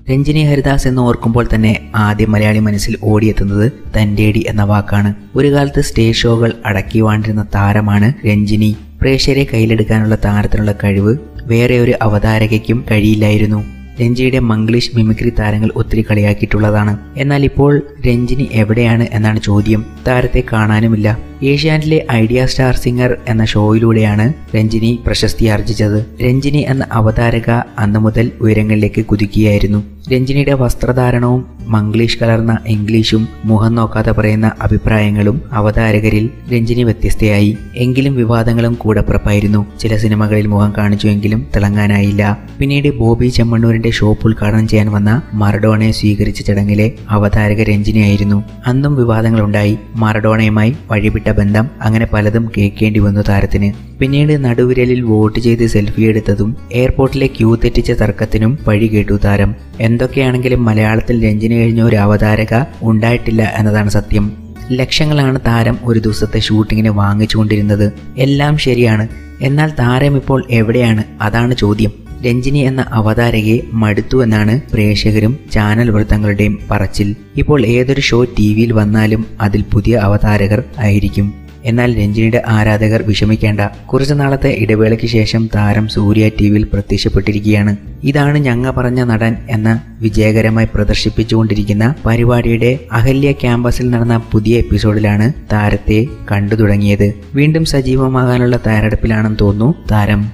രഞ്ജിനി ഹരിദാസ് എന്ന് ഓർക്കുമ്പോൾ തന്നെ ആദ്യം മലയാളി മനസ്സിൽ ഓടിയെത്തുന്നത് തന്റേടി എന്ന വാക്കാണ്. ഒരു കാലത്ത് സ്റ്റേജ് ഷോകൾ അടക്കി വാണ്ടിരുന്ന താരമാണ് രഞ്ജിനി. പ്രേക്ഷകരെ കയ്യിലെടുക്കാനുള്ള താരത്തിനുള്ള കഴിവ് വേറെ ഒരു അവതാരകയ്ക്കും കഴിയില്ലായിരുന്നു. രഞ്ജിനിയുടെ മംഗ്ലീഷ് മിമിക്രി താരങ്ങൾ ഒത്തിരി കളിയാക്കിയിട്ടുള്ളതാണ്. എന്നാൽ ഇപ്പോൾ രഞ്ജിനി എവിടെയാണ് എന്നാണ് ചോദ്യം. താരത്തെ കാണാനുമില്ല. ഏഷ്യാനെറ്റിലെ ഐഡിയ സ്റ്റാർ സിംഗർ എന്ന ഷോയിലൂടെയാണ് രഞ്ജിനി പ്രശസ്തി ആർജിച്ചത്. രഞ്ജിനി എന്ന അവതാരക അന്നു മുതൽ ഉയരങ്ങളിലേക്ക് കുതിക്കുകയായിരുന്നു. രഞ്ജിനിയുടെ വസ്ത്രധാരണവും മംഗ്ലീഷ് കലർന്ന ഇംഗ്ലീഷും മുഖം നോക്കാതെ പറയുന്ന അഭിപ്രായങ്ങളും അവതാരകരിൽ രഞ്ജിനി വ്യത്യസ്തയായി. എങ്കിലും വിവാദങ്ങളും കൂടപ്പിറപ്പായിരുന്നു. ചില സിനിമകളിൽ മുഖം കാണിച്ചുവെങ്കിലും തിളങ്ങാനായില്ല. പിന്നീട് ബോബി ചെമ്മണ്ണൂരിന്റെ ഷോപ്പ് ഉദ്ഘാടനം ചെയ്യാൻ വന്ന മറഡോണയെ സ്വീകരിച്ച ചടങ്ങിലെ അവതാരക രഞ്ജിനിയായിരുന്നു. അന്നും വിവാദങ്ങളുണ്ടായി. മറഡോണയുമായി വഴിവിട്ട ബന്ധം, അങ്ങനെ പലതും കേൾക്കേണ്ടി വന്നു താരത്തിന്. പിന്നീട് നടുവിരലിൽ വോട്ട് ചെയ്ത് സെൽഫി എടുത്തതും എയർപോർട്ടിലെ ക്യൂ തെറ്റിച്ച തർക്കത്തിനും വഴി കേട്ടു താരം. എന്തൊക്കെയാണെങ്കിലും മലയാളത്തിൽ രഞ്ജിനി കഴിഞ്ഞ ഒരു അവതാരക ഉണ്ടായിട്ടില്ല എന്നതാണ് സത്യം. ലക്ഷങ്ങളാണ് താരം ഒരു ദിവസത്തെ ഷൂട്ടിങ്ങിന് വാങ്ങിച്ചുകൊണ്ടിരുന്നത്. എല്ലാം ശരിയാണ്. എന്നാൽ താരം ഇപ്പോൾ എവിടെയാണ്? അതാണ് ചോദ്യം. രഞ്ജിനി എന്ന അവതാരകയെ മടുത്തു എന്നാണ് പ്രേക്ഷകരും ചാനൽ വൃത്തങ്ങളുടെയും പറച്ചിൽ. ഇപ്പോൾ ഏതൊരു ഷോ ടിവിയിൽ വന്നാലും അതിൽ പുതിയ അവതാരകർ ആയിരിക്കും. എന്നാൽ രഞ്ജിനിയുടെ ആരാധകർ വിഷമിക്കേണ്ട. കുറച്ചു നാളത്തെ ഇടവേളയ്ക്ക് ശേഷം താരം സൂര്യ ടിവിയിൽ പ്രത്യക്ഷപ്പെട്ടിരിക്കുകയാണ്. ഇതാണ് ഞങ്ങ പറഞ്ഞ നടൻ എന്ന വിജയകരമായി പ്രദർശിപ്പിച്ചുകൊണ്ടിരിക്കുന്ന പരിപാടിയുടെ അഹല്യ ക്യാമ്പസിൽ നടന്ന പുതിയ എപ്പിസോഡിലാണ് താരത്തെ കണ്ടു തുടങ്ങിയത്. വീണ്ടും സജീവമാകാനുള്ള തയ്യാറെടുപ്പിലാണെന്ന് തോന്നുന്നു താരം.